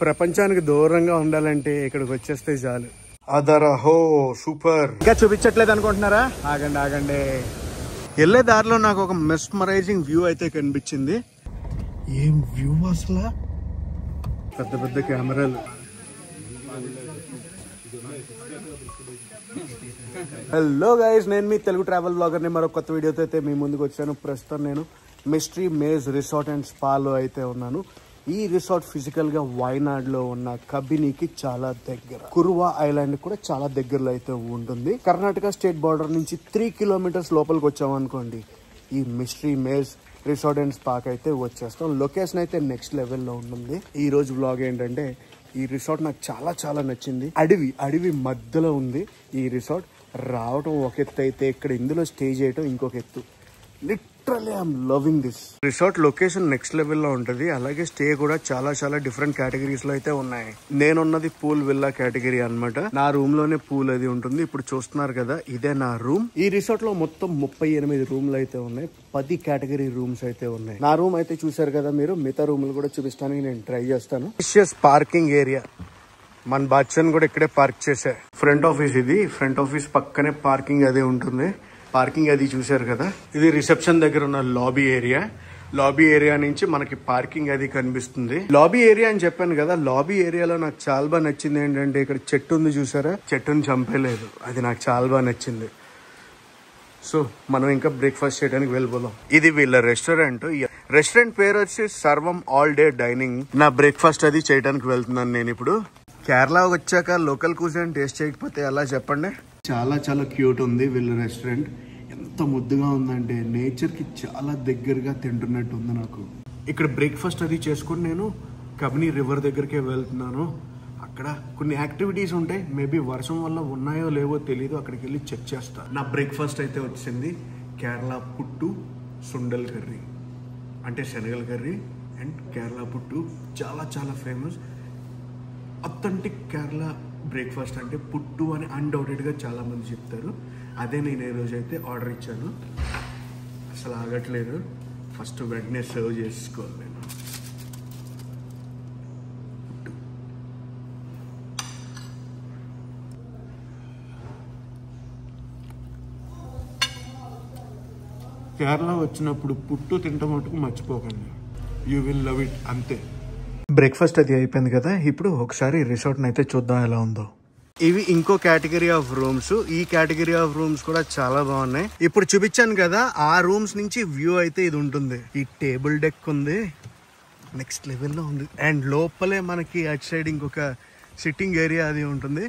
ప్రపంచానికి దూరంగా ఉండాలంటే ఇక్కడికి వచ్చేస్తే చాలు. అదరహో సూపర్. ఇంకా చూపించట్లేదు అనుకుంటున్నారా? ఆగండి ఆగండి. వెళ్ళే దారిలో నాకు ఒక మెస్మరైజింగ్ వ్యూ అయితే కనిపించింది. ఏం వ్యూ అసలు! పెద్ద పెద్ద కెమెరాలు. హలో గైస్, నేను మీ తెలుగు ట్రావెల్ బ్లాగర్ని మరొక కొత్త వీడియోతో అయితే మీ ముందుకు వచ్చాను. ప్రస్తుతం నేను మిస్ట్రీ మేజ్ రిసార్ట్ అండ్ స్పాలో అయితే ఉన్నాను. ఈ రిసార్ట్ ఫిజికల్ గా వైనాడ్ లో ఉన్న కబినికి చాలా దగ్గర, కురువా ఐలాండ్ కూడా చాలా దగ్గరలో అయితే ఉంటుంది. కర్ణాటక స్టేట్ బార్డర్ నుంచి 3 కిలోమీటర్స్ లోపలికి వచ్చామనుకోండి, ఈ మిస్ట్రీ మేజ్ రిసార్ట్ అండ్ స్పాక్ అయితే వచ్చేస్తాం. లొకేషన్ అయితే నెక్స్ట్ లెవెల్లో ఉంటుంది. ఈ రోజు వ్లాగ్ ఏంటంటే, ఈ రిసార్ట్ నాకు చాలా చాలా నచ్చింది. అడవి మధ్యలో ఉంది ఈ రిసార్ట్. రావటం ఒక ఎత్తు అయితే ఇక్కడ ఇందులో స్టే చేయటం ఇంకొక ఎత్తు. Literally I'm loving this resort. Location next లెవెల్లో ఉంటుంది. అలాగే స్టే కూడా చాలా చాలా డిఫరెంట్ కేటగిరీస్ లో అయితే ఉన్నాయి. నేనున్నది పూల్ విల్లా కేటగిరీ అన్నమాట. నా రూమ్ లోనే పూల్ అది ఉంటుంది. ఇప్పుడు చూస్తున్నారు కదా, ఇదే నా రూమ్. ఈ రిసార్ట్ లో మొత్తం 38 రూమ్లు అయితే ఉన్నాయి. 10 కేటగిరీ రూమ్స్ అయితే ఉన్నాయి. నా రూమ్ అయితే చూసారు కదా మీరు. మిగతా రూమ్లు కూడా చూపిస్తానికి నేను ట్రై చేస్తాను. Parking area. మన బాద్షాని కూడా ఇక్కడే పార్క్ చేసా. ఫ్రంట్ ఆఫీస్ ఇది. ఫ్రంట్ ఆఫీస్ పక్కనే పార్కింగ్ అదే ఉంటుంది. పార్కింగ్ అది చూసారు కదా. ఇది రిసెప్షన్ దగ్గర ఉన్న లాబీ ఏరియా. లాబీ ఏరియా నుంచి మనకి పార్కింగ్ అది కనిపిస్తుంది. లాబీ ఏరియా అని చెప్పాను కదా. లాబీ ఏరియాలో నాకు చాలా బాగా నచ్చింది ఏంటంటే, ఇక్కడ చెట్టు ఉంది చూసారా. చెట్టుని చంపేలేదు. అది నాకు చాలా బాగా నచ్చింది. సో మనం ఇంకా బ్రేక్ఫాస్ట్ చేయడానికి వెళ్ళిపోదాం. ఇది వీళ్ళ రెస్టారెంట్. రెస్టారెంట్ పేరు వచ్చి సర్వం ఆల్ డే డైనింగ్. నా బ్రేక్ఫాస్ట్ అది చేయడానికి వెళ్తున్నాను నేను ఇప్పుడు. కేరళ వచ్చాక లోకల్ కుజిన్ టేస్ట్ చేయకపోతే ఎలా చెప్పండి. చాలా చాలా క్యూట్ ఉంది వీళ్ళ రెస్టారెంట్. ఎంత ముద్దుగా ఉందంటే, నేచర్ కి చాలా దగ్గరగా తింటున్నట్టు ఉంది నాకు. ఇక్కడ బ్రేక్ఫాస్ట్ అది చేసుకుని నేను కబిని రివర్ దగ్గరికే వెళ్తున్నాను. అక్కడ కొన్ని యాక్టివిటీస్ ఉంటాయి. మేబీ వర్షం వల్ల ఉన్నాయో లేవో తెలీదు. అక్కడికి వెళ్ళి చెక్ చేస్తా. నా బ్రేక్ఫాస్ట్ అయితే వచ్చింది. కేరళ పుట్టు సుండల్ కర్రీ, అంటే శనగల కర్రీ అండ్ కేరళ పుట్టు చాలా చాలా ఫేమస్. అథెంటిక్ కేరళ బ్రేక్ఫాస్ట్ అంటే పుట్టు అని అన్డౌటెడ్గా చాలా మంది చెప్తారు. అదే నేను ఈ రోజు అయితే ఆర్డర్ ఇచ్చాను. అసలు ఆగట్లేదు. ఫస్ట్ వెంటనే సర్వ్ చేసుకోవాలి నేను. పుట్టు కేరళ వచ్చినప్పుడు పుట్టు తింటం మటుకు మర్చిపోకండి. You will love it. అంతే. బ్రేక్ఫాస్ట్ అది అయిపోయింది కదా. ఇప్పుడు ఒకసారి రిసార్ట్ని అయితే చూద్దాం ఎలా ఉందో. ఇవి ఇంకో కేటగిరీ ఆఫ్ రూమ్స్. ఈ కేటగిరీ ఆఫ్ రూమ్స్ కూడా చాలా బాగున్నాయి. ఇప్పుడు చూపించాను కదా, ఆ రూమ్స్ నుంచి వ్యూ అయితే ఇది ఉంటుంది. ఈ టేబుల్ డెక్ ఉంది, నెక్స్ట్ లెవెల్లో ఉంది. అండ్ లోపలే మనకి అటు సైడ్ ఇంకొక సిట్టింగ్ ఏరియా అది ఉంటుంది.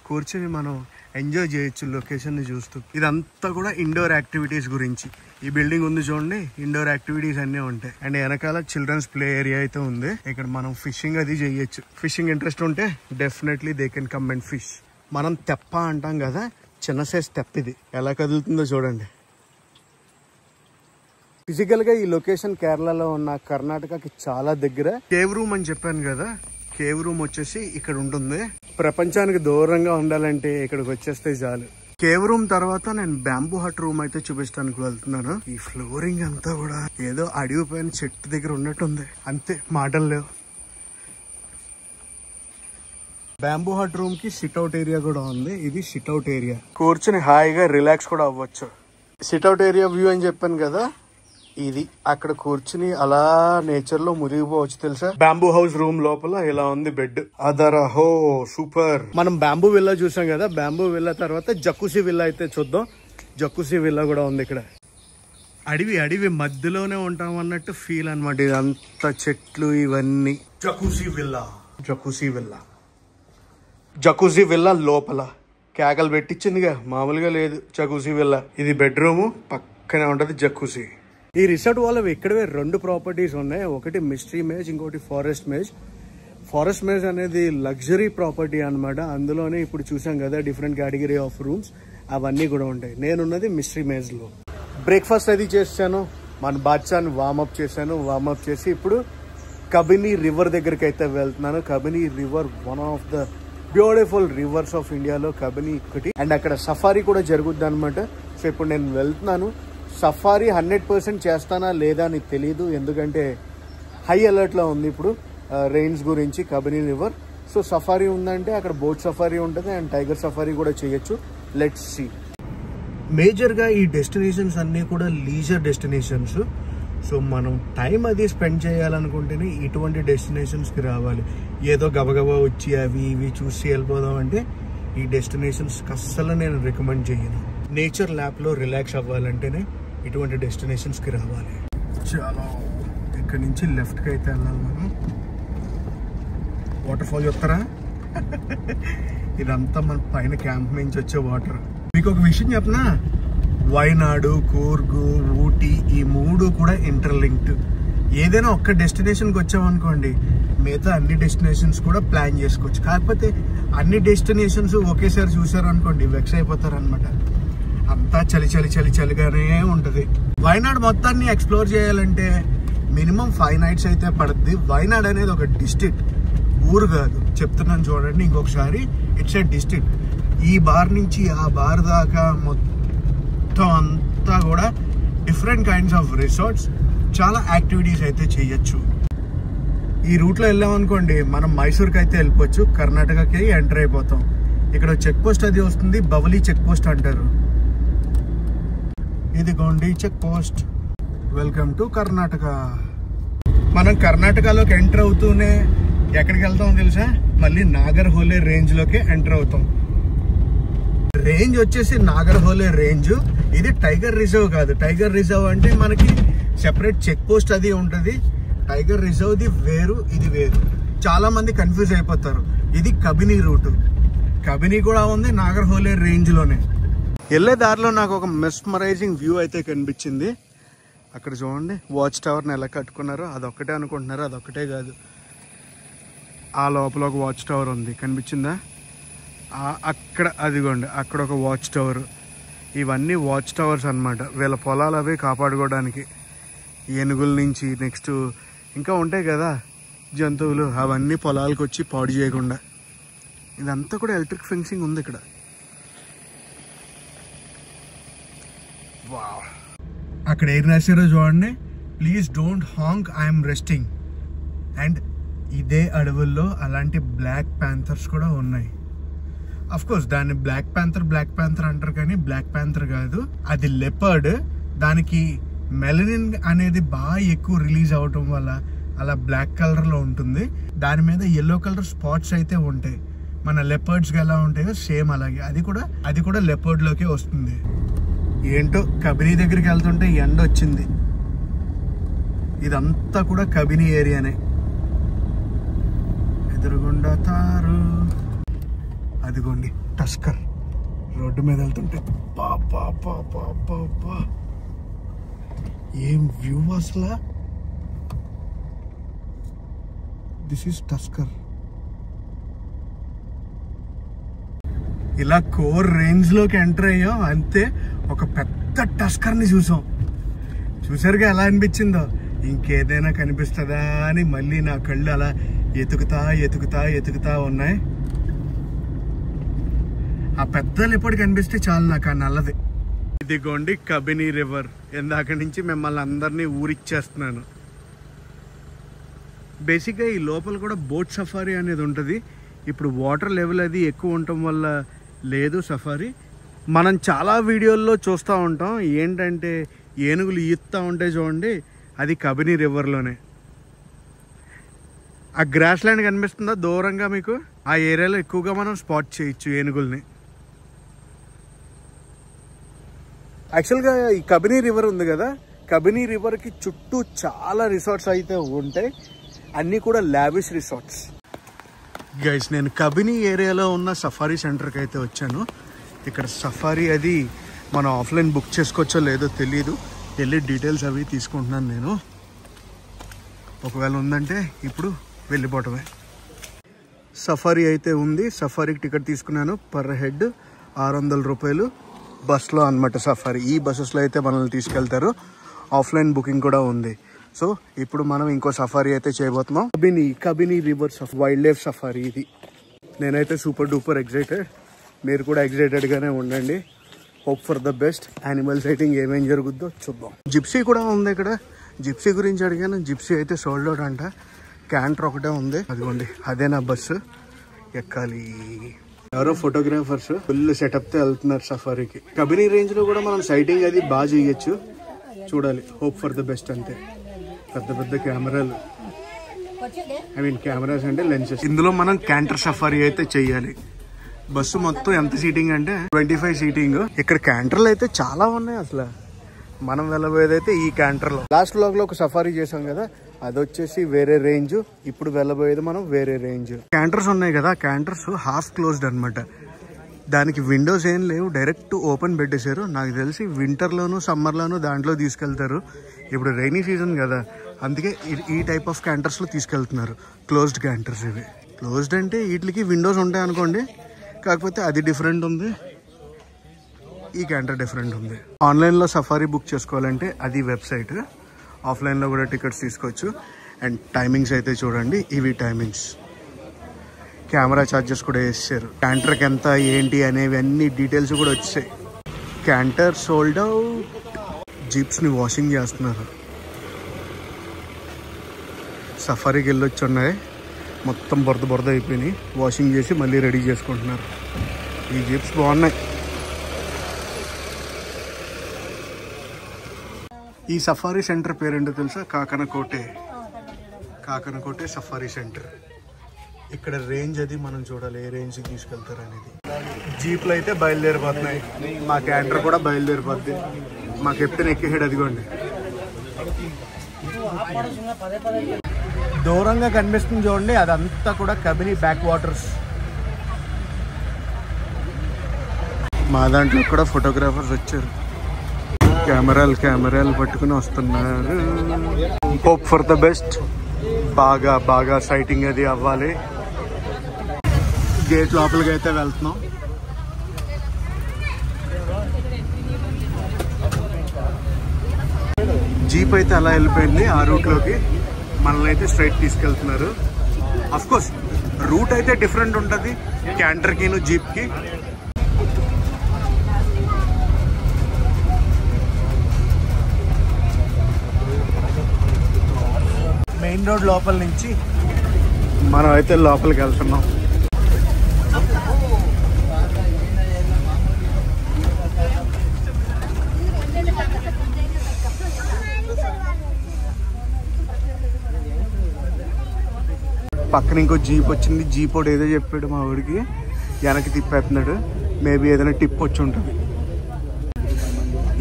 కూర్చొని మనం ఎంజాయ్ చేయొచ్చు లొకేషన్ ని చూస్తూ. ఇదంతా కూడా ఇండోర్ యాక్టివిటీస్ గురించి. ఈ బిల్డింగ్ ఉంది చూడండి, ఇండోర్ యాక్టివిటీస్ అన్నీ ఉంటాయి. అండ్ వెనకాల చిల్డ్రన్స్ ప్లే ఏరియా అయితే ఉంది. ఇక్కడ మనం ఫిషింగ్ అది చేయొచ్చు. ఫిషింగ్ ఇంట్రెస్ట్ ఉంటే definitely they can come and fish. మనం తెప్ప అంటాం కదా, చిన్న సైజ్ తెప్ప. ఇది ఎలా కదులుతుందో చూడండి. ఫిజికల్ గా ఈ లొకేషన్ కేరళలో ఉన్న కర్ణాటకకి చాలా దగ్గర. కేవ్ రూమ్ అని చెప్పాను కదా, కేవ్ రూమ్ వచ్చేసి ఇక్కడ ఉంటుంది. ప్రపంచానికి దూరంగా ఉండాలంటే ఇక్కడికి వచ్చేస్తే చాలు. కేవ్ రూమ్ తర్వాత నేను బ్యాంబూ హట్ రూమ్ అయితే చూపించడానికి వెళ్తున్నాను. ఈ ఫ్లోరింగ్ అంతా కూడా ఏదో అడవి పైన చెట్టు దగ్గర ఉన్నట్టుంది. అంతే, మాటలు లేవు. బ్యాంబూ హట్ రూమ్ కి సిట్అవుట్ ఏరియా కూడా ఉంది. ఇది సిట్అవుట్ ఏరియా. కూర్చుని హాయిగా రిలాక్స్ కూడా అవ్వచ్చు. సిట్అవుట్ ఏరియా వ్యూ అని చెప్పాను కదా, ఇది. అక్కడ కూర్చుని అలా నేచర్ లో మునిగిపోవచ్చు తెలుసా. బ్యాంబూ హౌస్ రూమ్ లోపల ఇలా ఉంది బెడ్. అదరహో సూపర్. మనం బ్యాంబూ విల్లా చూసాం కదా. బ్యాంబూ విల్లా తర్వాత జకుసీ విల్లా అయితే చూద్దాం. జకుసీ విల్లా కూడా ఉంది ఇక్కడ. అడవి మధ్యలోనే ఉంటాం అన్నట్టు ఫీల్ అనమాట. ఇదంతా చెట్లు ఇవన్నీ. జకుసీ విల్లా లోపల కేకలు పెట్టించిందిగా, మామూలుగా లేదు. జకుసీ విల్లా ఇది బెడ్రూమ్, పక్కనే ఉంటది జకుసీ. ఈ రిసార్ట్ వాళ్ళ ఇక్కడవే 2 ప్రాపర్టీస్ ఉన్నాయి. ఒకటి మిస్ట్రీ మేజ్, ఇంకోటి ఫారెస్ట్ మేజ్. ఫారెస్ట్ మేజ్ అనేది లగ్జరీ ప్రాపర్టీ అనమాట. అందులోనే ఇప్పుడు చూసాం కదా డిఫరెంట్ కేటగిరీ ఆఫ్ రూమ్స్, అవన్నీ కూడా ఉంటాయి. నేనున్నది మిస్ట్రీ మేజ్ లో. బ్రేక్ఫాస్ట్ అది చేశాను. మన బాద్షాని వార్మప్ చేశాను. వార్మప్ చేసి ఇప్పుడు కబిని రివర్ దగ్గరికి అయితే వెళ్తున్నాను. Kabini river one of the beautiful reverse of ఇండియాలో కబిని ఒకటి. అండ్ అక్కడ సఫారీ కూడా జరుగుద్ది అనమాట. సో ఇప్పుడు నేను వెళ్తున్నాను. సఫారీ 100% చేస్తానా లేదా అని తెలీదు, ఎందుకంటే హై అలర్ట్ లో ఉంది ఇప్పుడు. రేంజ్ గురించి కబినీ రివర్. సో సఫారీ ఉందంటే అక్కడ బోట్ సఫారీ ఉంటుంది అండ్ టైగర్ సఫారీ కూడా చేయొచ్చు. Let's see. మేజర్గా ఈ డెస్టినేషన్స్ అన్నీ కూడా లీజర్ డెస్టినేషన్స్. సో మనం టైం అది స్పెండ్ చేయాలనుకుంటేనే ఇటువంటి డెస్టినేషన్స్కి రావాలి. ఏదో గబగబా వచ్చి అవి ఇవి చూసి వెళ్ళిపోదాం అంటే ఈ డెస్టినేషన్స్కి అస్సలు నేను రికమెండ్ చేయను. నేచర్ ల్యాబ్లో రిలాక్స్ అవ్వాలంటేనే ఇటువంటి డెస్టినేషన్స్కి రావాలి. చాలా ఇక్కడ నుంచి లెఫ్ట్కి అయితే వెళ్ళాలి మనం. వాటర్ ఫాల్ చూస్తారా? ఇదంతా మన పైన క్యాంప్ నుంచి వచ్చే వాటర్. మీకు ఒక విషయం చెప్పనా, వైనాడు, కూర్గు, ఊటీ ఈ 3 కూడా ఇంటర్లింక్డ్. ఏదైనా ఒక్క డెస్టినేషన్కి వచ్చామనుకోండి మిగతా అన్ని డెస్టినేషన్స్ కూడా ప్లాన్ చేసుకోవచ్చు. కాకపోతే అన్ని డెస్టినేషన్స్ ఒకేసారి చూసారు అనుకోండి వెక్స్ అయిపోతారు అనమాట. అంతా చలిగానే ఉంటుంది. వైనాడు మొత్తాన్ని ఎక్స్ప్లోర్ చేయాలంటే మినిమం 5 nights అయితే పడుద్ది. వైనాడ్ అనేది ఒక డిస్ట్రిక్ట్, ఊరు కాదు. చెప్తున్నాను చూడండి ఇంకొకసారి. It's a district. ఈ బార్ నుంచి ఆ బార్ దాకా మొత్తం అంతా కూడా డిఫరెంట్ కైండ్స్ ఆఫ్ రిసార్ట్స్, చాలా యాక్టివిటీస్ అయితే చేయొచ్చు. ఈ రూట్లో వెళ్ళామనుకోండి మనం మైసూర్కి అయితే వెళ్ళిపోవచ్చు. కర్ణాటకకి ఎంటర్ అయిపోతాం. ఇక్కడ చెక్ పోస్ట్ అది వస్తుంది, బవలి చెక్ పోస్ట్ అంటారు. ఇదిగోండి check post. Welcome to Karnataka. మనం కర్ణాటకలోకి ఎంటర్ అవుతూనే ఎక్కడికి వెళ్తాం తెలుసా? మళ్ళీ నాగర్హోలే రేంజ్లోకి ఎంటర్ అవుతాం. రేంజ్ వచ్చేసి నాగర్హోలే రేంజ్. ఇది టైగర్ రిజర్వ్ కాదు. టైగర్ రిజర్వ్ అంటే మనకి సెపరేట్ చెక్ పోస్ట్ అది ఉంటుంది. టైగర్ రిజర్వ్ది వేరు, ఇది వేరు. చాలా మంది కన్ఫ్యూజ్ అయిపోతారు. ఇది కబినీ రూట్. కబినీ కూడా ఉంది నాగర్హోలే రేంజ్లోనే. వెళ్ళే దారిలో నాకు ఒక మెస్మరైజింగ్ వ్యూ అయితే కనిపించింది. అక్కడ చూడండి వాచ్ టవర్ని ఎలా కట్టుకున్నారో. అదొక్కటే అనుకుంటున్నారు, అదొక్కటే కాదు. ఆ లోపల ఒక వాచ్ టవర్ ఉంది, కనిపించిందా? అక్కడ అదిగోండి అక్కడ ఒక వాచ్ టవర్. ఇవన్నీ వాచ్ టవర్స్ అన్నమాట. వీళ్ళ పొలాలు అవి కాపాడుకోవడానికి. ఏనుగుల నుంచి నెక్స్ట్ ఇంకా ఉంటాయి కదా జంతువులు, అవన్నీ పొలాలకు వచ్చి పాడు చేయకుండా. ఇదంతా కూడా ఎలక్ట్రిక్ ఫెన్సింగ్ ఉంది ఇక్కడ. వావ్. అక్కడ ఏం రాశారో చూడండి, please don't Hank, I'm resting. And ఇదే అడవుల్లో అలాంటి బ్లాక్ ప్యాంథర్స్ కూడా ఉన్నాయి. అఫ్ కోర్స్ దాన్ని బ్లాక్ ప్యాంథర్ అంటారు కానీ బ్లాక్ ప్యాంథర్ కాదు, అది లెపర్డ్. దానికి మెలనిన్ అనేది బాగా ఎక్కువ రిలీజ్ అవటం వల్ల అలా బ్లాక్ కలర్లో ఉంటుంది. దాని మీద ఎల్లో కలర్ స్పాట్స్ అయితే ఉంటాయి. మన లెపర్డ్స్కి ఎలా ఉంటాయో సేమ్ అలాగే అది కూడా లెపర్డ్లోకే వస్తుంది. ఏంటో కబినీ దగ్గరికి వెళ్తుంటే ఎండ వచ్చింది. ఇదంతా కూడా కబినీ ఏరియానే. ఎదురుగుండా తారు. అదిగోండి టస్కర్ రోడ్డు మీద వెళ్తుంటే పాపా ఏం వ్యూ అసలు. This is tusker. ఇలా కోర్ రేంజ్ లోకి ఎంటర్ అయ్యాం అంతే. ఒక పెద్ద టస్కర్ ని చూసారుగా ఎలా అనిపించిందో. ఇంకేదైనా కనిపిస్తుందా అని మళ్ళీ నా కళ్ళు అలా ఎతుకుతా ఉన్నాయి. ఆ పెద్ద లెపర్డ్ కనిపిస్తే చాలు నాకు, ఆ నల్లది. ఇదిగోండి కబినీ రివర్. ఇందాక నుంచి మిమ్మల్ని అందరినీ ఊరిచ్చేస్తున్నాను. బేసిక్గా ఈ లోపల కూడా బోట్ సఫారీ అనేది ఉంటుంది. ఇప్పుడు వాటర్ లెవెల్ అది ఎక్కువ ఉండటం వల్ల లేదు సఫారీ. మనం చాలా వీడియోల్లో చూస్తూ ఉంటాం. ఏంటంటే ఏనుగులు ఈత్తా ఉంటాయి చూడండి, అది కబినీ రివర్లోనే. ఆ గ్రాస్ ల్యాండ్ కనిపిస్తుందా దూరంగా మీకు? ఆ ఏరియాలో ఎక్కువగా మనం స్పాట్ చేయొచ్చు ఏనుగుల్ని. యాక్చువల్గా ఈ కబినీ రివర్ ఉంది కదా, కబినీ రివర్కి చుట్టూ చాలా రిసార్ట్స్ అయితే ఉంటాయి. అన్నీ కూడా లావిష్ రిసార్ట్స్. గైస్ నేను కబినీ ఏరియాలో ఉన్న సఫారీ సెంటర్కి అయితే వచ్చాను. ఇక్కడ సఫారీ అది మనం ఆఫ్లైన్ బుక్ చేసుకోవచ్చో లేదో తెలీదు. వెళ్ళి డీటెయిల్స్ అవి తీసుకుంటున్నాను నేను. ఒకవేళ ఉందంటే ఇప్పుడు వెళ్ళిపోవటమే. సఫారీ అయితే ఉంది. సఫారీకి టికెట్ తీసుకున్నాను. పర్ హెడ్ 600 రూపాయలు బస్లో అనమాట సఫారీ. ఈ బస్సెస్లో అయితే మనల్ని తీసుకెళ్తారు. ఆఫ్లైన్ బుకింగ్ కూడా ఉంది. సో ఇప్పుడు మనం ఇంకో సఫారీ అయితే చేయబోతున్నాం. Kabini river wild life safari ఇది. నేనైతే సూపర్ డూపర్ ఎక్సైటెడ్. మీరు కూడా ఎక్సైటెడ్గానే ఉండండి. Hope for the best. Animal citing ఏమేం జరుగుద్దో చూద్దాం. జిప్సీ కూడా ఉంది ఇక్కడ. జిప్సీ గురించి అడిగాను. జిప్సీ అయితే సోల్డ్ అవుట్ అంట. క్యాంటర్ ఒకటే ఉంది, అదిగోండి అదే నా బస్సు ఎక్కాలి. ఎవరో ఫోటోగ్రాఫర్స్ ఫుల్ సెటప్ తో వెళ్తున్నారు సఫారీకి. కబినీ రేంజ్ లో కూడా మనం సైటింగ్ అది బాగా చేయొచ్చు, చూడాలి. హోప్ ఫర్ ద బెస్ట్ అంతే. పెద్ద పెద్ద కెమెరాలు, ఐ మీన్ కెమెరాస్ అంటే లెన్సెస్. ఇందులో మనం క్యాంటర్ సఫారీ అయితే చెయ్యాలి. బస్సు మొత్తం ఎంత సీటింగ్ అంటే 25 సీటింగ్. ఇక్కడ క్యాంటర్లు అయితే చాలా ఉన్నాయి. అసలు మనం వెళ్ళబోయేదైతే ఈ క్యాంటర్లో. లాస్ట్ వ్లాగ్ లో ఒక సఫారీ చేసాం కదా, అది వచ్చేసి వేరే రేంజ్. ఇప్పుడు వెళ్ళబోయేది మనం వేరే రేంజ్. క్యాంటర్స్ ఉన్నాయి కదా, క్యాంటర్స్ హాఫ్ క్లోజ్డ్ అనమాట. దానికి విండోస్ ఏం లేవు, డైరెక్ట్ ఓపెన్ పెట్టేశారు. నాకు తెలిసి వింటర్లోను సమ్మర్లోను దాంట్లో తీసుకెళ్తారు. ఇప్పుడు రైనీ సీజన్ కదా, అందుకే ఈ టైప్ ఆఫ్ క్యాంటర్స్లో తీసుకెళ్తున్నారు. క్లోజ్డ్ క్యాంటర్స్ ఇవి. క్లోజ్డ్ అంటే వీటికి విండోస్ ఉంటాయి అనుకోండి, కాకపోతే అది డిఫరెంట్ ఉంది, ఈ క్యాంటర్ డిఫరెంట్ ఉంది. ఆన్లైన్లో సఫారీ బుక్ చేసుకోవాలంటే అది వెబ్సైట్. ఆఫ్లైన్లో కూడా టికెట్స్ తీసుకోవచ్చు. అండ్ టైమింగ్స్ అయితే చూడండి, ఇవి టైమింగ్స్. కెమెరా ఛార్జెస్ కూడా వేసారు. క్యాంటర్కి ఎంత ఏంటి అనేవి అన్ని డీటెయిల్స్ కూడా వచ్చాయి. Canter sold out. జీప్స్ని వాషింగ్ చేస్తున్నారు. సఫారీకి వెళ్ళొచ్చి ఉన్నాయి, మొత్తం బురద అయిపోయినాయి. వాషింగ్ చేసి మళ్ళీ రెడీ చేసుకుంటున్నారు. ఈ జీప్స్ బాగున్నాయి. ఈ సఫారీ సెంటర్ పేరేంటో తెలుసా? కాకనకోటే సఫారీ సెంటర్. ఇక్కడ రేంజ్ అది మనం చూడాలి, ఏ రేంజ్కి తీసుకెళ్తారు అనేది. జీప్లు అయితే బయలుదేరిపోతున్నాయి. మా క్యాంటర్ కూడా బయలుదేరిపోద్ది. మా కెప్టెన్ ఎక్కేసాడు, అదిగోండి. దూరంగా కనిపిస్తుంది చూడండి, అదంతా కూడా కబినీ బ్యాక్ వాటర్స్. మా దాంట్లో కూడా ఫోటోగ్రాఫర్స్ వచ్చారు. కెమెరాలు పట్టుకుని వస్తున్నారు. Hope for the best. బాగా సైటింగ్ అది అవ్వాలి. గేట్ లోపలికి అయితే వెళ్తున్నాం. జీప్ అయితే అలా వెళ్ళిపోయింది ఆ రూట్లోకి. మనల్ని అయితే స్ట్రైట్ తీసుకెళ్తున్నారు. అఫ్ కోర్స్ రూట్ అయితే డిఫరెంట్ ఉంటుంది క్యాంటర్కిను జీప్కి. మెయిన్ రోడ్ లోపల నుంచి మనం అయితే లోపలికి వెళ్తున్నాం. పక్కన ఇంకో జీప్ వచ్చింది. జీప్ వాడు ఏదో చెప్పాడు మా వాడికి, వెనక్కి తిప్పేస్తున్నాడు. మేబీ ఏదైనా టిప్ వచ్చి ఉంటుంది.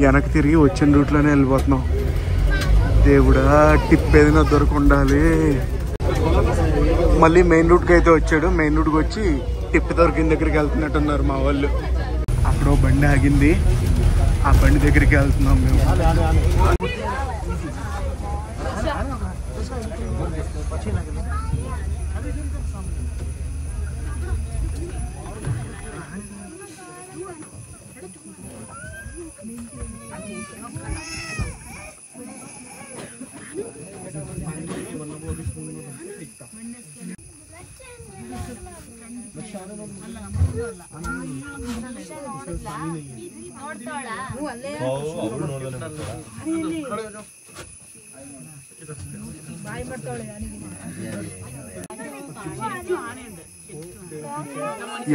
వెనక్కి తిరిగి వచ్చిన రూట్లోనే వెళ్ళిపోతున్నాం. దేవుడా, టిప్ ఏదైనా దొరకుండాలి. మళ్ళీ మెయిన్ రూట్కి అయితే వచ్చాడు. మెయిన్ రూట్కి వచ్చి టిప్ దొరికిన దగ్గరికి వెళ్తున్నట్టున్నారు మా వాళ్ళు. అక్కడ బండి ఆగింది, ఆ బండి దగ్గరికి వెళ్తున్నాం మేము.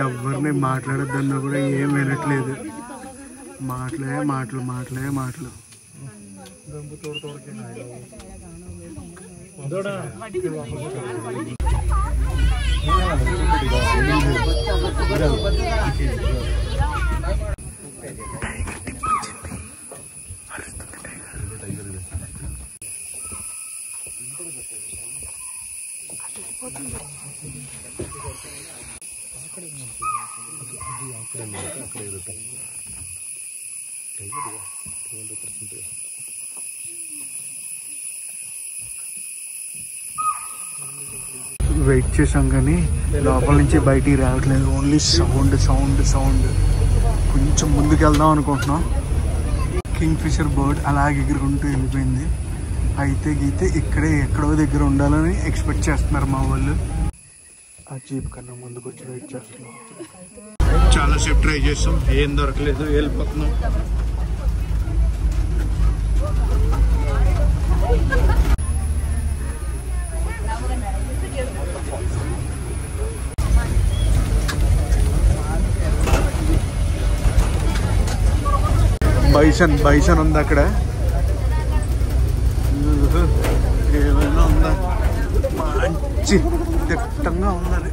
ఎవరిని మాట్లాడొద్దన్నా కూడా ఏం వినట్లేదు. మాటలు. వెయిట్ చేసాం కానీ లోపల నుంచి బయటికి రావట్లేదు. Only sound. కొంచెం ముందుకు వెళ్దాం అనుకుంటున్నాం. కింగ్ ఫిషర్ బర్డ్ అలాగే ఎగురుకుంటూ వెళ్ళిపోయింది. అయితే గీతే ఇక్కడే ఎక్కడో దగ్గర ఉండాలని ఎక్స్పెక్ట్ చేస్తున్నారు మా వాళ్ళు. ఆ జీప్ కన్నా ముందుకు వచ్చి వెయిట్ చేస్తున్నాం. చాలాసేపు ట్రై చేస్తాం, ఏం దొరకలేదు, వెళ్ళిపోతున్నాం. బైసన్ ఉంది అక్కడ. ఏమైనా ఉందా? మంచి దిట్టంగా ఉన్నది.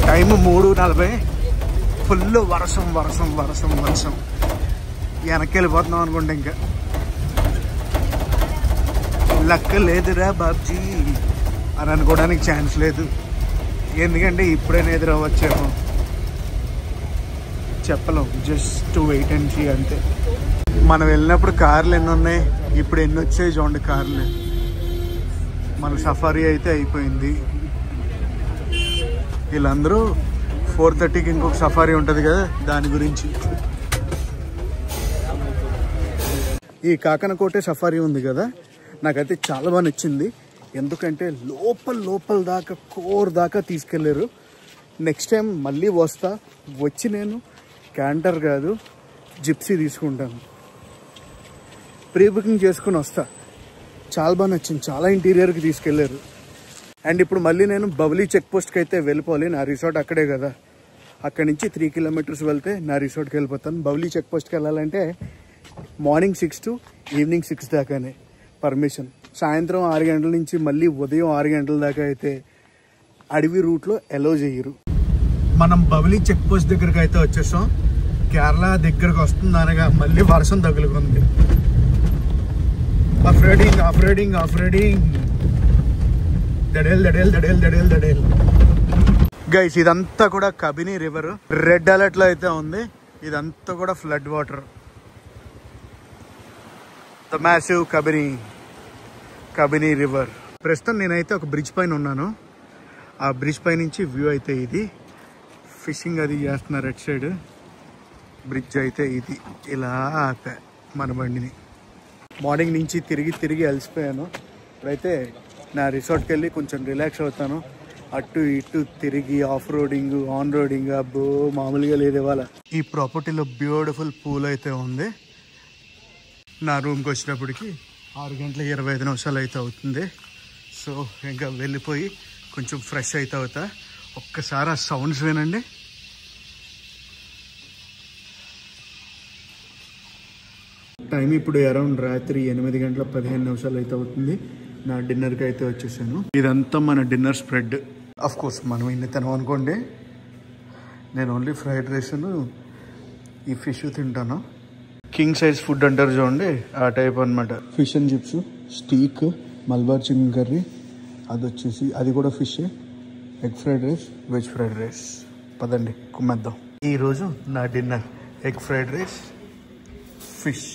టైం 3:40. ఫుల్ వర్షం. వెనక్కి వెళ్ళిపోతున్నాం అనుకుంటే ఇంకా లక్క లేదురా బాబ్జీ అని అనుకోవడానికి ఛాన్స్ లేదు. ఎందుకంటే ఇప్పుడైనా ఎదురవ్వచ్చేమో చెప్పలేం. జస్ట్ వెయిట్ అండ్ సీ అంతే. మనం వెళ్ళినప్పుడు కార్లు ఎన్ని ఉన్నాయి, ఇప్పుడు ఎన్ని వచ్చాయి చూడండి కార్లు. మన సఫారీ అయితే అయిపోయింది. వీళ్ళందరూ 4:30కి ఇంకొక సఫారీ ఉంటుంది కదా, దాని గురించి. ఈ కాకనకోటే సఫారీ ఉంది కదా, నాకైతే చాలా బాగా నచ్చింది. ఎందుకంటే లోపల దాకా కోర్ దాకా తీసుకెళ్ళారు. నెక్స్ట్ టైం మళ్ళీ వచ్చి నేను క్యాంటర్ కాదు జిప్సీ తీసుకుంటాను. ప్రీ బుకింగ్ చేసుకుని వస్తా. చాలా బాగా నచ్చింది. చాలా ఇంటీరియర్కి తీసుకెళ్లారు. అండ్ ఇప్పుడు మళ్ళీ నేను బౌలీ చెక్ పోస్ట్కి అయితే వెళ్ళిపోవాలి. నా రిసార్ట్ అక్కడే కదా, అక్కడి నుంచి 3 కిలోమీటర్స్ వెళ్తే నా రిసార్ట్కి వెళ్ళిపోతాను. బౌలీ చెక్ పోస్ట్కి వెళ్ళాలంటే మార్నింగ్ 6 to ఈవినింగ్ 6 దాకానే పర్మిషన్. సాయంత్రం 6 గంటల నుంచి మళ్ళీ ఉదయం 6 గంటల దాకా అయితే అడవి రూట్లో అలో చేయరు. మనం బౌలీ చెక్ పోస్ట్ దగ్గరకు అయితే వచ్చేసాం. కేరళ దగ్గరకు వస్తుంది అనగా మళ్ళీ వర్షం తగులుకుంది. ఆఫ్ రైడింగ్ దడేల్. గైస్ ఇదంతా కూడా కబినీ రివర్. రెడ్ అలర్ట్ లో అయితే ఉంది. ఇదంతా కూడా flood water. The massive Kabini river. ప్రస్తుతం నేనైతే ఒక బ్రిడ్జ్ పైన ఉన్నాను. ఆ బ్రిడ్జ్ పై నుంచి వ్యూ అయితే ఇది. ఫిషింగ్ అది చేస్తున్నారు అటు సైడ్. బ్రిడ్జ్ అయితే ఇది. ఇలా ఆపా మన బండిని. మార్నింగ్ నుంచి తిరిగి అలసిపోయాను. ఇప్పుడైతే నా రిసార్ట్కి వెళ్ళి కొంచెం రిలాక్స్ అవుతాను. అటు ఇటు తిరిగి ఆఫ్ రోడింగ్ ఆన్ రోడింగ్ అబ్బో మామూలుగా లేదు ఇవాళ. ఈ ప్రాపర్టీలో బ్యూటిఫుల్ పూల్ అయితే ఉంది. నా రూమ్కి వచ్చినప్పటికి 6:25 అయితే అవుతుంది. సో ఇంకా వెళ్ళిపోయి కొంచెం ఫ్రెష్ అయితే అవుతా. ఒక్కసారి ఆ సౌండ్స్ వినండి. టైం ఇప్పుడు అరౌండ్ రాత్రి 8:15 అయితే అవుతుంది. నా డిన్నర్కి అయితే వచ్చేసాను. ఇదంతా మన డిన్నర్ స్ప్రెడ్. అఫ్ కోర్స్ మనం ఇన్ని తినం అనుకోండి. నేను ఓన్లీ ఫ్రైడ్ రైస్ను ఈ ఫిష్ తింటాను. కింగ్ సైజ్ ఫుడ్ అంటారు చూడండి, ఆ టైప్ అనమాట. Fish and chips, steak, Malabar chicken curry, అది వచ్చేసి అది కూడా fish, egg fried rice, veg fried rice. పదండి కుమ్మేద్దాం. ఈరోజు నా dinner egg fried rice, fish.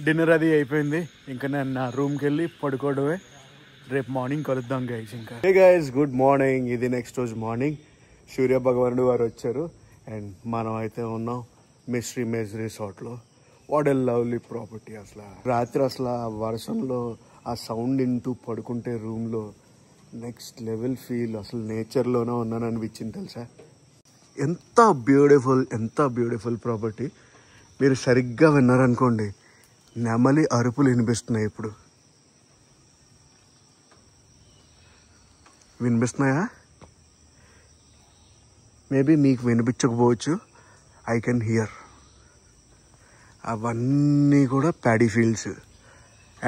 Dinner అది అయిపోయింది. ఇంకా నేను నా రూమ్కి వెళ్ళి పడుకోవడమే. రేపు మార్నింగ్ కలుద్దాం గైస్. ఇంకా హే గైస్, గుడ్ మార్నింగ్. ఇది నెక్స్ట్ రోజు మార్నింగ్. సూర్య భగవానుడు వారు వచ్చారు అండ్ మనం అయితే ఉన్నాం మిస్ట్రీ మేజ్ రిసార్ట్లో. What a lovely property. రాత్రి ఆ వర్షంలో ఆ సౌండ్ వింటూ పడుకుంటే రూమ్లో నెక్స్ట్ లెవెల్ ఫీల్. నేచర్లోనే ఉన్నాను అనిపించింది తెలుసా. ఎంత బ్యూటిఫుల్ ప్రాపర్టీ. మీరు సరిగ్గా విన్నారనుకోండి, నెమలి అరుపులు వినిపిస్తున్నాయి. ఇప్పుడు వినిపిస్తున్నాయా? మేబీ మీకు వినిపించకపోవచ్చు. I can hear. అవన్నీ కూడా ప్యాడీ ఫీల్డ్స్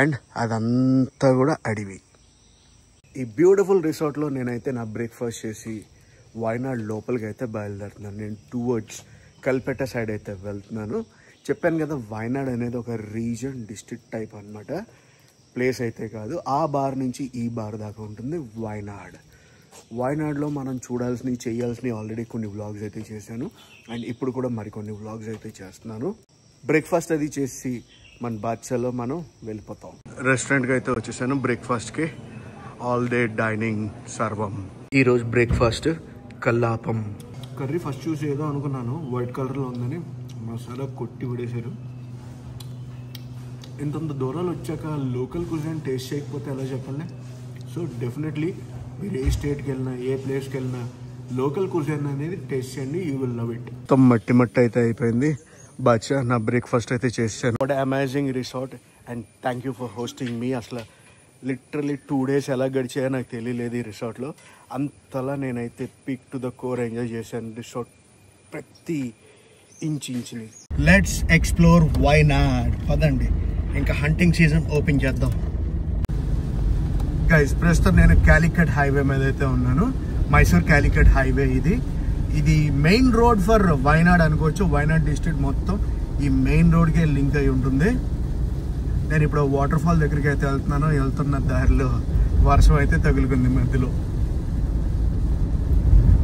అండ్ అదంతా కూడా అడవి. ఈ బ్యూటిఫుల్ రిసార్ట్లో నేనైతే నా బ్రేక్ఫాస్ట్ చేసి వాయనాడ్ లోపలికి అయితే బయలుదేరుతున్నాను. నేను టువర్డ్స్ కల్పెట్ట సైడ్ అయితే వెళ్తున్నాను. చెప్పాను కదా, వాయనాడ్ అనేది ఒక రీజన్ డిస్ట్రిక్ట్ టైప్ అనమాట. ప్లేస్ అయితే కాదు. ఆ బార్ నుంచి ఈ బార్ దాకా ఉంటుంది వాయనాడ్. వాయనాడ్లో మనం చూడాల్సినవి చేయాల్సినవి ఆల్రెడీ కొన్ని వ్లాగ్స్ అయితే చేశాను అండ్ ఇప్పుడు కూడా మరికొన్ని వ్లాగ్స్ అయితే చేస్తున్నాను. బ్రేక్ఫాస్ట్ అది చేసి మన బాద్షాలో మనం వెళ్ళిపోతాం. రెస్టారెంట్కి అయితే వచ్చేసాను బ్రేక్ఫాస్ట్కి. ఆల్ డే డైనింగ్ సర్వం. ఈరోజు బ్రేక్ఫాస్ట్ కల్లాపం. కర్రీ ఫస్ట్ చూసి ఏదో అనుకున్నాను వైట్ కలర్లో ఉందని, మసాలా కొట్టి పడేశారు. ఇంతంత దూరాలు వచ్చాక లోకల్ కుజిన్ టేస్ట్ చేయకపోతే ఎలా చెప్పండి. సో డెఫినెట్లీ మీరు ఏ స్టేట్కి వెళ్ళినా ఏ ప్లేస్కి వెళ్ళినా లోకల్ కుజిన్ అనేది టేస్ట్ చేయండి, యూ విల్ లవ్ ఇట్. మొత్తం మట్టి మట్టి అయితే అయిపోయింది. బాచా నా బ్రేక్ఫాస్ట్ అయితే చేశాను. What amazing resort and thank you for hosting me. అసలు లిటరలీ 2 days ఎలా గడిచాయో నాకు తెలియలేదు ఈ రిసార్ట్లో. అంతలా నేనైతే peak to the core enjoy చేశాను రిసార్ట్ ప్రతి ఇంచుని. Let's explore Wayanad. పదండి ఇంకా హంటింగ్ సీజన్ ఓపెన్ చేద్దాం. గైస్ ప్రస్తుతం నేను కాలికట్ హైవే మీద అయితే ఉన్నాను. మైసూర్ కాలికట్ హైవే ఇది మెయిన్ రోడ్ ఫర్ వైనాడ్ అనుకోవచ్చు. వైనాడ్ డిస్ట్రిక్ట్ మొత్తం ఈ మెయిన్ రోడ్కే లింక్ అయి ఉంటుంది. నేను ఇప్పుడు వాటర్ ఫాల్ దగ్గరికి అయితే వెళ్తున్న దారిలో వర్షం అయితే తగులుకుంది. మధ్యలో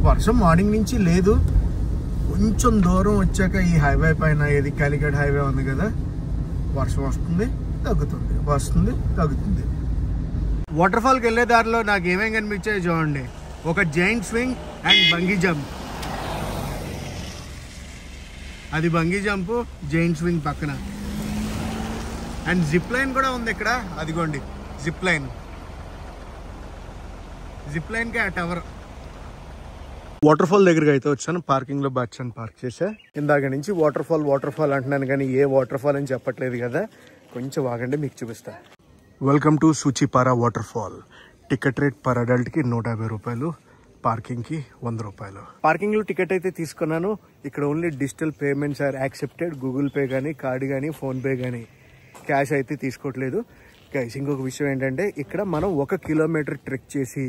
వర్షం మార్నింగ్ నుంచి లేదు, కొంచెం దూరం వచ్చాక ఈ హైవే పైన ఏది కాలికట్ హైవే ఉంది కదా, వర్షం వస్తుంది తగ్గుతుంది, వస్తుంది తగ్గుతుంది. వాటర్ ఫాల్కి వెళ్ళే దారిలో నాకు ఏమేమి కనిపించాయి చూడండి. ఒక giant swing and bungee jump. అది బంగీ జంప్, జైంట్ స్వింగ్ పక్కన. అండ్ జిప్ లైన్ కూడా ఉంది ఇక్కడ. అదిగోండి జిప్ లైన్. జిప్ లైన్కి ఆ టవర్. వాటర్ ఫాల్ దగ్గరికి అయితే వచ్చాను. పార్కింగ్ లో బాచ్చాను పార్క్ చేసా. ఇందాక నుంచి వాటర్ ఫాల్ అంటున్నాను కానీ ఏ వాటర్ ఫాల్ అని చెప్పట్లేదు కదా. కొంచెం ఆగండి మీకు చూపిస్తా. Welcome to Soochipara water fall. Ticket rate per adult కి 150 రూపాయలు, పార్కింగ్ కి 100 రూపాయలు. పార్కింగ్ లో టికెట్ అయితే తీసుకున్నాను. ఇక్కడ only digital payments are accepted. Google pay కానీ, కార్డ్ కానీ, ఫోన్ పే కానీ, క్యాష్ అయితే తీసుకోవట్లేదు. గైస్ ఇంకొక విషయం ఏంటంటే ఇక్కడ మనం 1 కిలోమీటర్ ట్రెక్ చేసి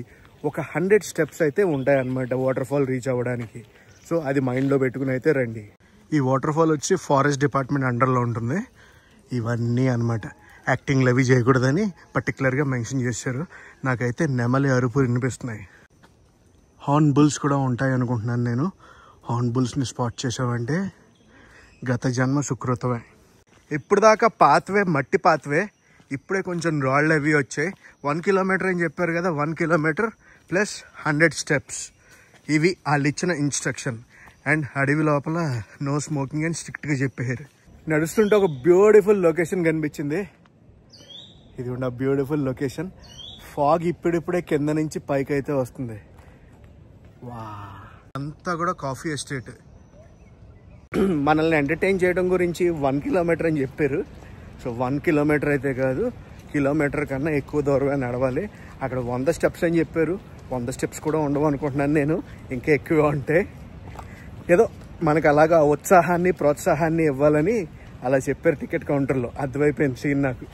ఒక 100 స్టెప్స్ అయితే ఉంటాయన్నమాట వాటర్ ఫాల్ రీచ్ అవ్వడానికి. సో అది మైండ్లో పెట్టుకుని అయితే రండి. ఈ వాటర్ ఫాల్ వచ్చి ఫారెస్ట్ డిపార్ట్మెంట్ అండర్లో ఉంటుంది. ఇవన్నీ అనమాట యాక్టింగ్లు అవి చేయకూడదని పర్టికులర్గా మెన్షన్ చేశారు. నాకైతే నెమలి అరుపు వినిపిస్తున్నాయి. హార్న్ బుల్స్ కూడా ఉంటాయి అనుకుంటున్నాను నేను. హార్న్ బుల్స్ని స్పాట్ చేసామంటే గత జన్మ సుకృతమే. ఇప్పుడు దాకా పాత్వే మట్టి పాత్వే, ఇప్పుడే కొంచెం రాళ్ళు అవి వచ్చాయి. 1 కిలోమీటర్ అని చెప్పారు కదా, 1 కిలోమీటర్ ప్లస్ 100 స్టెప్స్. ఇవి వాళ్ళు ఇచ్చిన ఇన్స్ట్రక్షన్. అండ్ అడవి లోపల నో స్మోకింగ్ అని స్ట్రిక్ట్గా చెప్పారు. నడుస్తుంటే ఒక బ్యూటిఫుల్ లొకేషన్ కనిపించింది. ఇది ఉన్న బ్యూటిఫుల్ లొకేషన్. ఫాగ్ ఇప్పుడిప్పుడే కింద నుంచి పైకి అయితే వస్తుంది. వా, అంతా కూడా కాఫీ ఎస్టేట్. మనల్ని ఎంటర్టైన్ చేయడం గురించి 1 కిలోమీటర్ అని చెప్పారు. సో 1 కిలోమీటర్ అయితే కాదు, కిలోమీటర్ కన్నా ఎక్కువ దూరమే నడవాలి. అక్కడ 100 స్టెప్స్ అని చెప్పారు. 100 స్టెప్స్ కూడా ఉండవు అనుకుంటున్నాను నేను, ఇంకా ఎక్కువ ఉంటే. ఏదో మనకు అలాగా ఉత్సాహాన్ని ప్రోత్సాహాన్ని ఇవ్వాలని అలా చెప్పారు టికెట్ కౌంటర్లో. అర్థమైపోయింది సీన్ నాకు.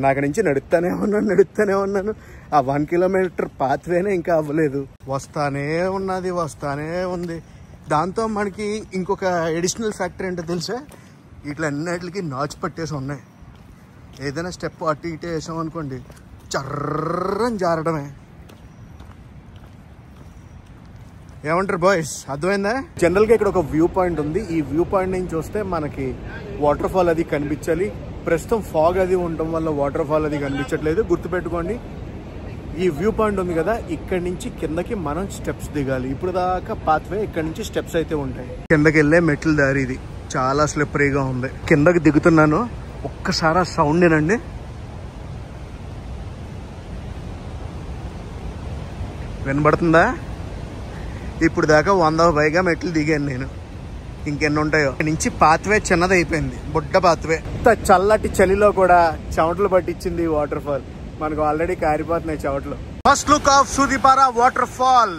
నాకు నుంచి నడుస్తూనే ఉన్నాను. ఆ 1 కిలోమీటర్ పాత్వేనే ఇంకా అవ్వలేదు. వస్తానే ఉంది. దాంతో మనకి ఇంకొక ఎడిషనల్ ఫ్యాక్టర్ ఏంటో తెలుసా, వీటిలన్నిటికి నాచు పట్టేసి ఉన్నాయి. ఏదైనా స్టెప్ అటు ఇటు వేసాం అనుకోండి, చర్రని జారడమే. ఏమంటారు బాయ్స్, అర్థమైందా? జనరల్గా ఇక్కడ ఒక వ్యూ పాయింట్ ఉంది. ఈ వ్యూ పాయింట్ నుంచి చూస్తే మనకి వాటర్ ఫాల్ అది కనిపించాలి. ప్రస్తుతం ఫాగ్ అది ఉండటం వల్ల వాటర్ ఫాల్ అది కనిపించట్లేదు. గుర్తుపెట్టుకోండి, ఈ వ్యూ పాయింట్ ఉంది కదా, ఇక్కడ నుంచి కిందకి మనం స్టెప్స్ దిగాలి. ఇప్పుడు దాకా పాత్వే, ఇక్కడ నుంచి స్టెప్స్ అయితే ఉంటాయి. కిందకి వెళ్ళే మెట్ల దారి ఇది. చాలా స్లిప్పరీగా ఉంది. కిందకి దిగుతున్నాను, ఒక్కసారి ఆ సౌండ్ వినండి. వినబడుతుందా? ఇప్పుడు దాకా 100 పైగా మెట్లు దిగాను నేను. ఇంకెన్ని ఉంటాయో. నుంచి పాత్వే చిన్నది అయిపోయింది, బుడ్డ పాత్వే. చల్లటి చలిలో కూడా చెమటలు పట్టించింది ఈ వాటర్ ఫాల్. మనకు ఆల్రెడీ కారిపోతున్నాయి చెమటలు. First look of Soochipara water fall.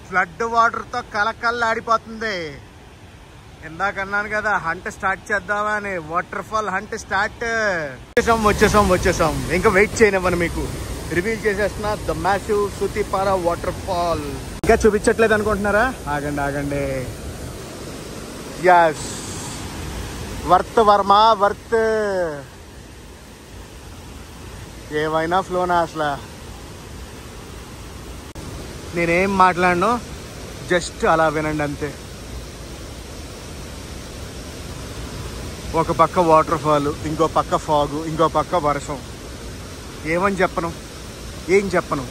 Flood water తో కలకల్లాడిపోతుంది. ఇందాక అన్నాను కదా హంట్ స్టార్ట్ చేద్దామని. Water fall hunt start. వచ్చేసాం. ఇంకా వెయిట్ చేయనివ్వను, మీకు రివీల్ చేసేస్తున్నా the massive Soochipara water fall. ఇంకా చూపించట్లేదు అనుకుంటున్నారా? ఆగండి. యస్, వర్త్ వర్మ, వర్త్. ఏమైనా ఫ్లోనా అసలు. నేనేం మాట్లాడను, జస్ట్ అలా వినండి అంతే. ఒక పక్క వాటర్ ఫాల్, ఇంకో పక్క ఫాగు, ఇంకో పక్క వర్షం. ఏమని చెప్పను, ఏం చెప్పను.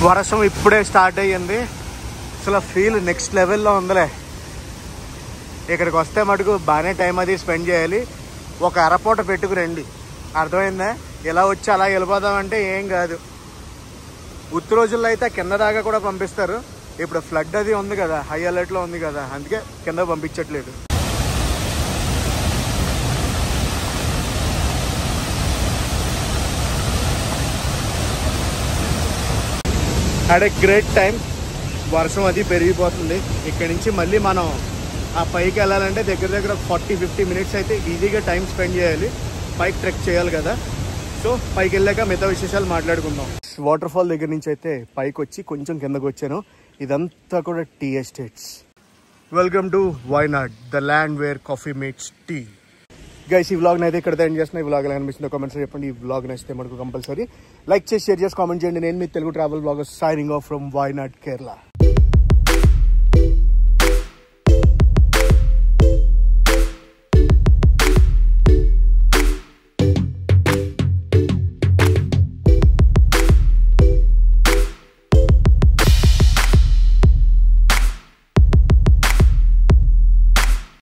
వర్షం ఇప్పుడే స్టార్ట్ అయ్యింది. అసలు ఫీల్ నెక్స్ట్ లెవెల్లో ఉందిలే. ఇక్కడికి వస్తే మటుకు బాగానే టైం అది స్పెండ్ చేయాలి. ఒక అరపూట పెట్టుకురండి, అర్థమైందా? ఇలా వచ్చి అలా వెళ్ళిపోదామంటే ఏం కాదు. ఉత్తి రోజుల్లో అయితే కింద దాకా కూడా పంపిస్తారు. ఇప్పుడు ఫ్లడ్ అది ఉంది కదా, హై అలర్ట్లో ఉంది కదా, అందుకే కింద పంపించట్లేదు. At a great time. వర్షం అది పెరిగిపోతుంది. ఇక్కడి నుంచి మళ్ళీ మనం ఆ పైకి వెళ్ళాలంటే దగ్గర దగ్గర 40-50 మినిట్స్ అయితే ఈజీగా టైం స్పెండ్ చేయాలి. పైకి ట్రెక్ చేయాలి కదా. సో పైకి వెళ్ళాక మిగతా విశేషాలు మాట్లాడుకుందాం. వాటర్ ఫాల్ దగ్గర నుంచి అయితే పైకి వచ్చి కొంచెం కిందకు వచ్చాను. ఇదంతా కూడా tea estates. Welcome to Wayanad, the land where coffee mates tea. Guys, ఈ వ్లాగ్ని అయితే ఇక్కడ ఎండ్ చేస్తున్నా. ఈ వ్లాగ్ ఎలా అనిపిస్తుందో కామెంట్స్ చెప్పండి. ఈ వ్లాగ్ నచ్చితే మనకు కంపల్సరీ లైక్ చేసి షేర్ చేసి కామెంట్ చేయండి. నేను మీ Telugu travel vlogger signing off from Wayanad, Kerala.